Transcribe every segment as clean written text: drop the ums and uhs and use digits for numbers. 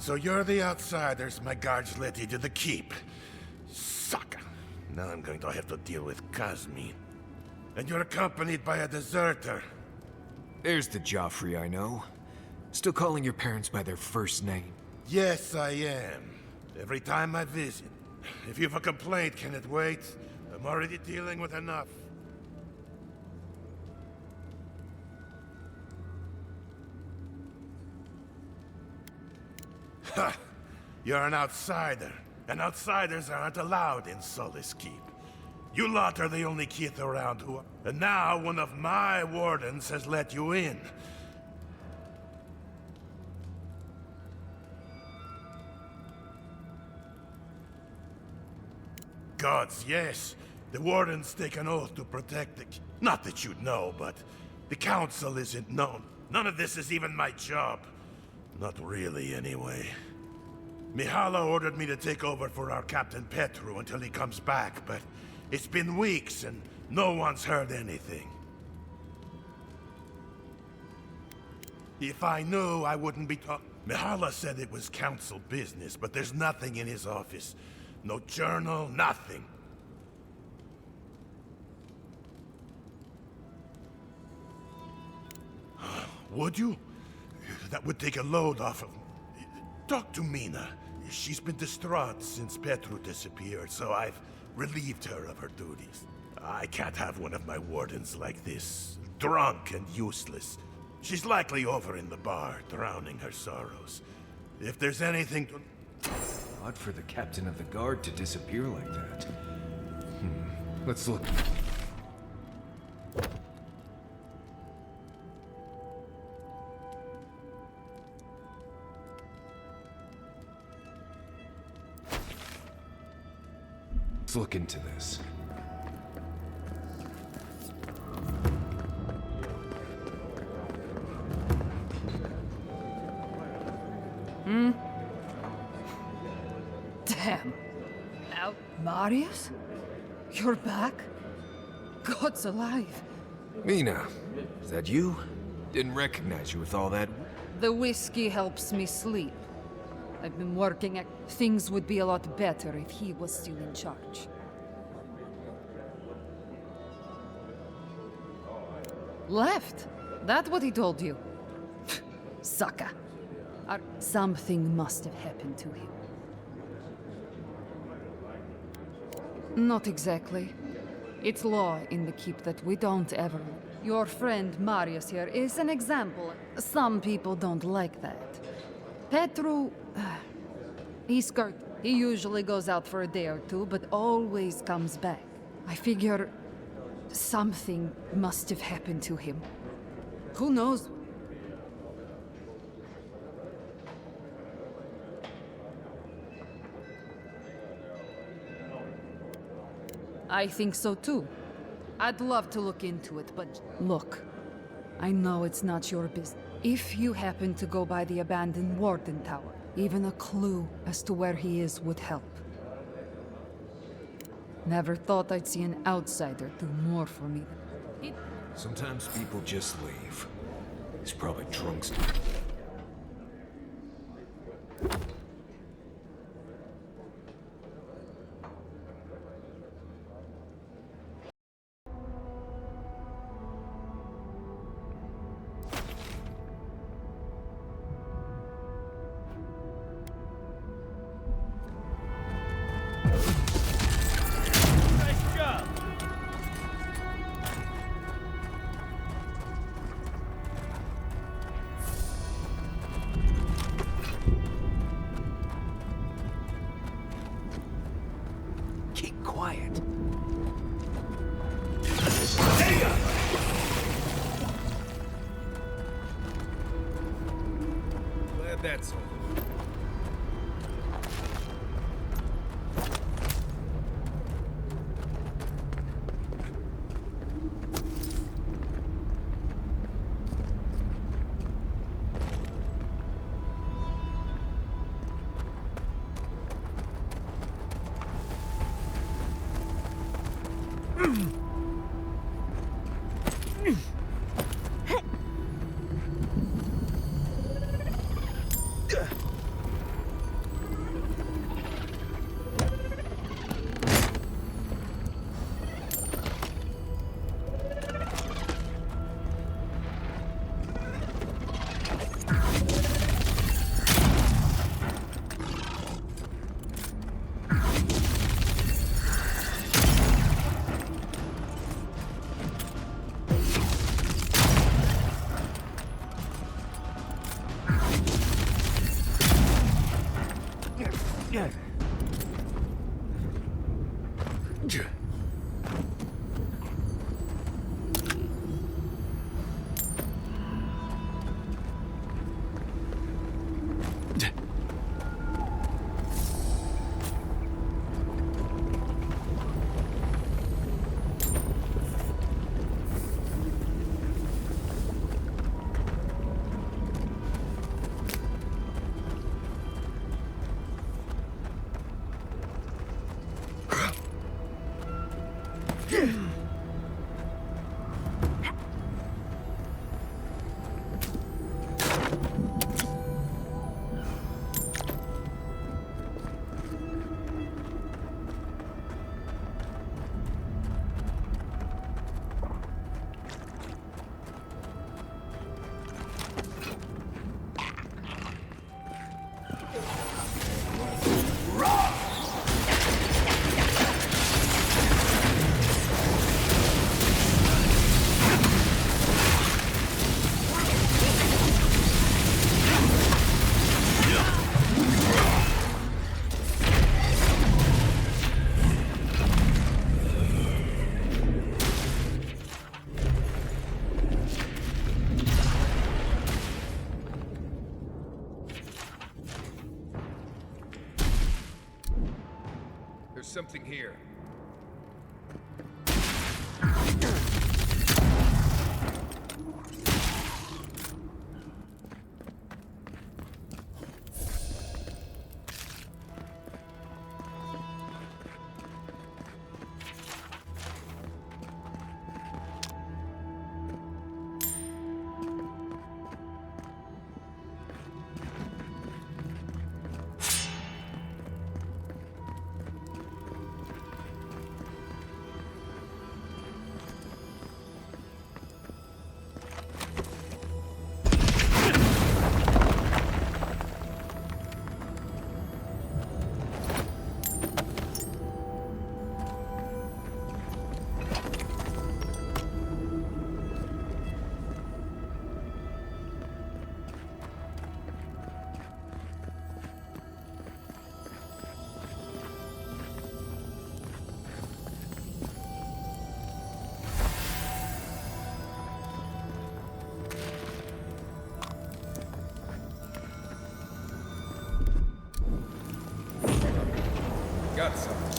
So you're the outsiders my guards led you to the keep. Sucker. Now I'm going to have to deal with Kazmin. And you're accompanied by a deserter. There's the Joffrey I know. Still calling your parents by their first name. Yes, I am. Every time I visit. If you've a complaint, can it wait? I'm already dealing with enough. Ha! You're an outsider, and outsiders aren't allowed in Sully's Keep. You lot are the only kith around who... And now one of my wardens has let you in. Gods, yes. The wardens take an oath to protect the... Not that you'd know, but... The council isn't known. None of this is even my job. Not really, anyway. Mihala ordered me to take over for our Captain Petru until he comes back, but... It's been weeks, and no one's heard anything. If I knew, I wouldn't be talking. Mihala said it was council business, but there's nothing in his office. No journal, nothing. Would you? That would take a load off of... Talk to Mina. She's been distraught since Petru disappeared, so I've relieved her of her duties. I can't have one of my wardens like this. Drunk and useless. She's likely over in the bar, drowning her sorrows. If there's anything to... Odd for the captain of the guard to disappear like that. Let's look. Let's look into this. Damn. Marius? You're back? God's alive. Mina, is that you? Didn't recognize you with all that. The whiskey helps me sleep. I've been working at... Things would be a lot better if he was still in charge. Left? That what he told you? Sucker. Something must have happened to him. Not exactly. It's law in the keep that we don't ever... Your friend Marius here is an example. Some people don't like that. Petru... he's scared. He usually goes out for a day or two, but always comes back. I figure... something must have happened to him. Who knows? I think so too. I'd love to look into it, but look, I know it's not your business. If you happen to go by the abandoned Warden Tower, even a clue as to where he is would help. Never thought I'd see an outsider do more for me. Sometimes people just leave. He's probably drunk. Quiet. Glad that's over. There's something here. Got something.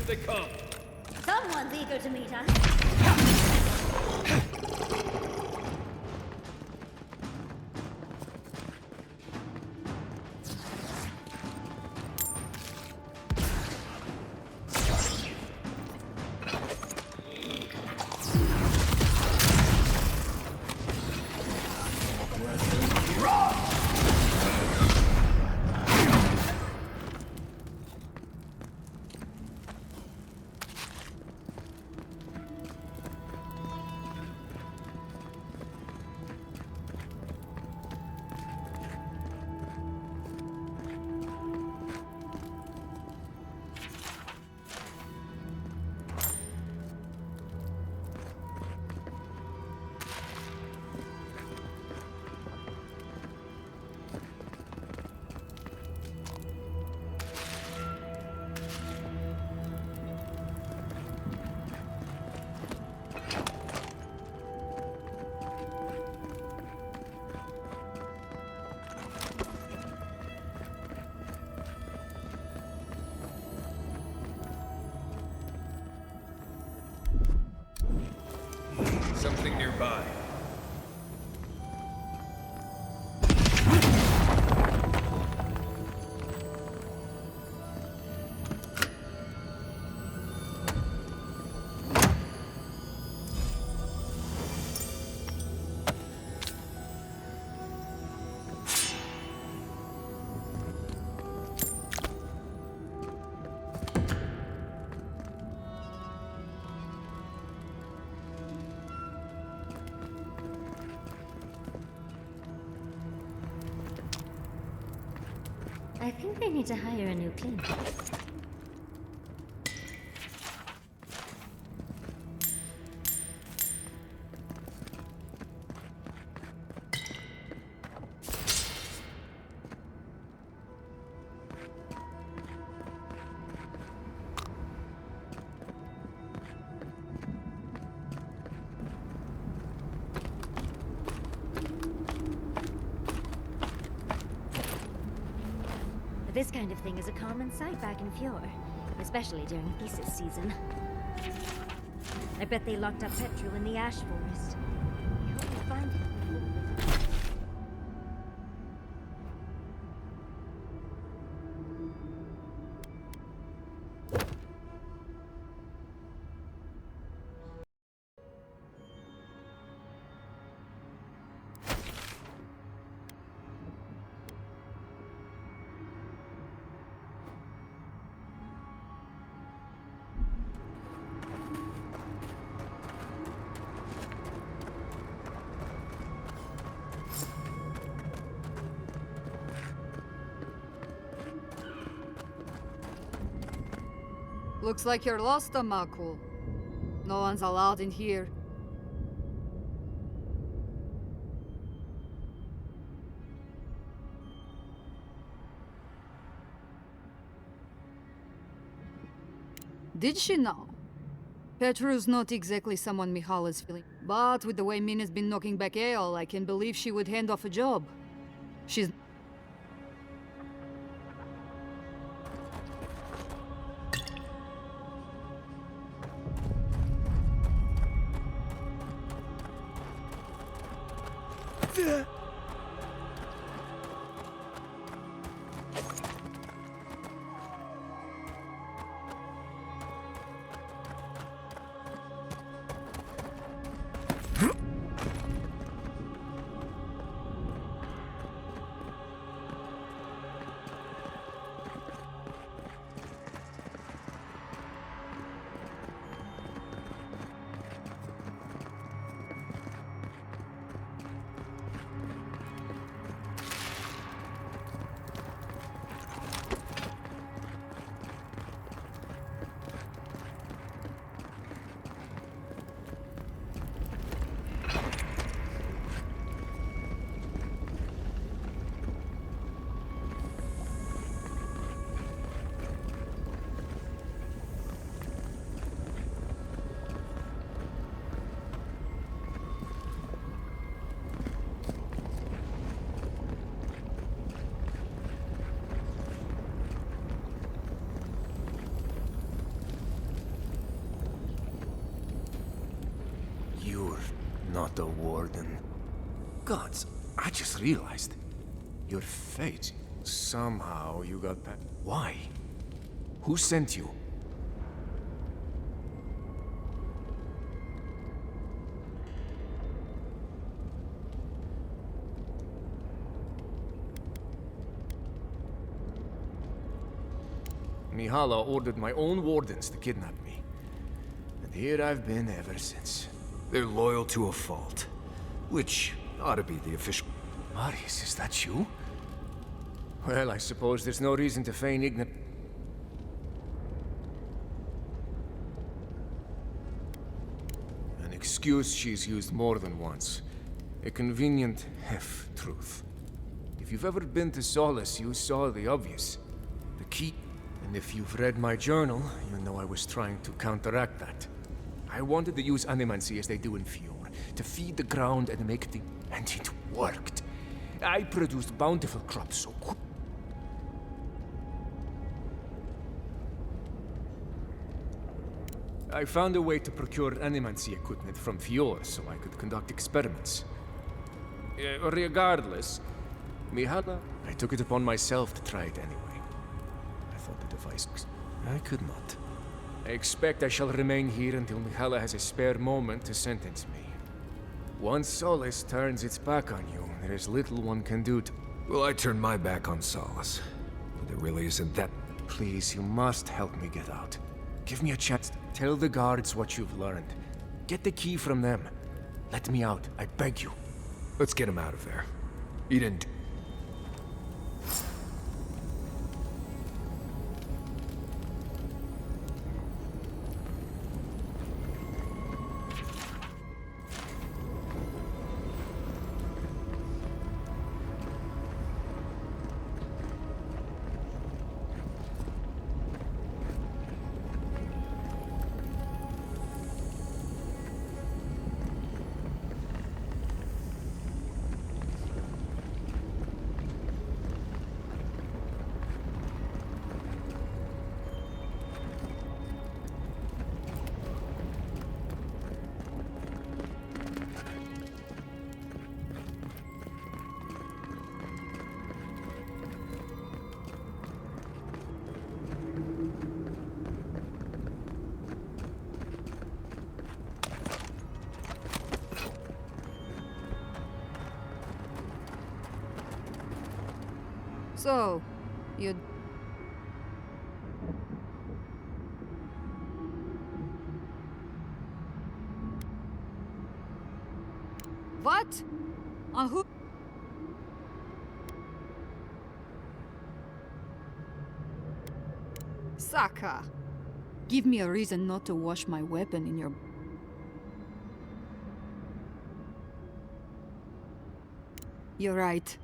Here they come. Someone's eager to meet us. Something nearby. I think they need to hire a new cleaner. This kind of thing is a common sight back in Fjord, especially during thesis season. I bet they locked up Petru in the ash forest. I hope they find it. Looks like you're lost, Makul. No one's allowed in here. Did she know? Petru's not exactly someone Michal is feeling. But with the way Mina's been knocking back ale, I can believe she would hand off a job. She's... Not the warden. Gods, I just realized. Your fate. Somehow you got back. Why? Who sent you? Mihala ordered my own wardens to kidnap me. And here I've been ever since. They're loyal to a fault. Which ought to be the official... Marius, is that you? Well, I suppose there's no reason to feign ignorance. An excuse she's used more than once. A convenient half-truth. If you've ever been to Solace, you saw the obvious. The key. And if you've read my journal, you know I was trying to counteract that. I wanted to use animancy as they do in Fjord, to feed the ground and make the... And it worked. I produced bountiful crops so quick. I found a way to procure animancy equipment from Fjord so I could conduct experiments. Regardless, Mihala, I took it upon myself to try it anyway. I thought the device... I could not. I expect I shall remain here until Mihala has a spare moment to sentence me. Once Solace turns its back on you, there is little one can do to... Well, I turned my back on Solace. But there really isn't that... Please, you must help me get out. Give me a chance. Tell the guards what you've learned. Get the key from them. Let me out, I beg you. Let's get him out of there. He didn't... So, you... What? On who? Saka, give me a reason not to wash my weapon in your... You're right.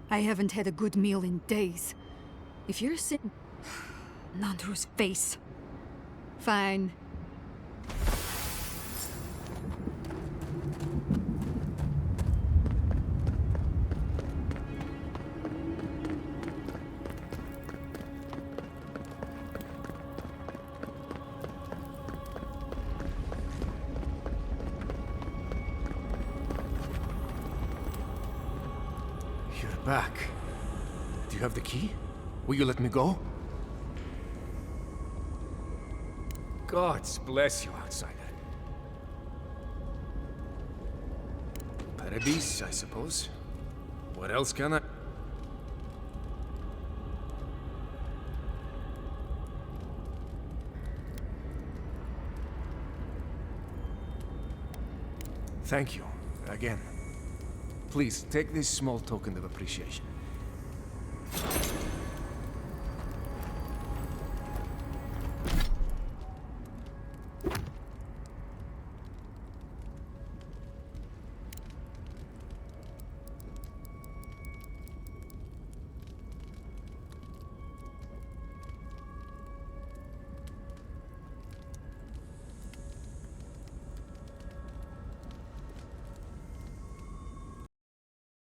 I haven't had a good meal in days. If you're sitting... Nandru's face. Fine. You're back. Do you have the key? Will you let me go? Gods bless you, outsider. Paradise, I suppose. What else can I... Thank you, again. Please, take this small token of appreciation.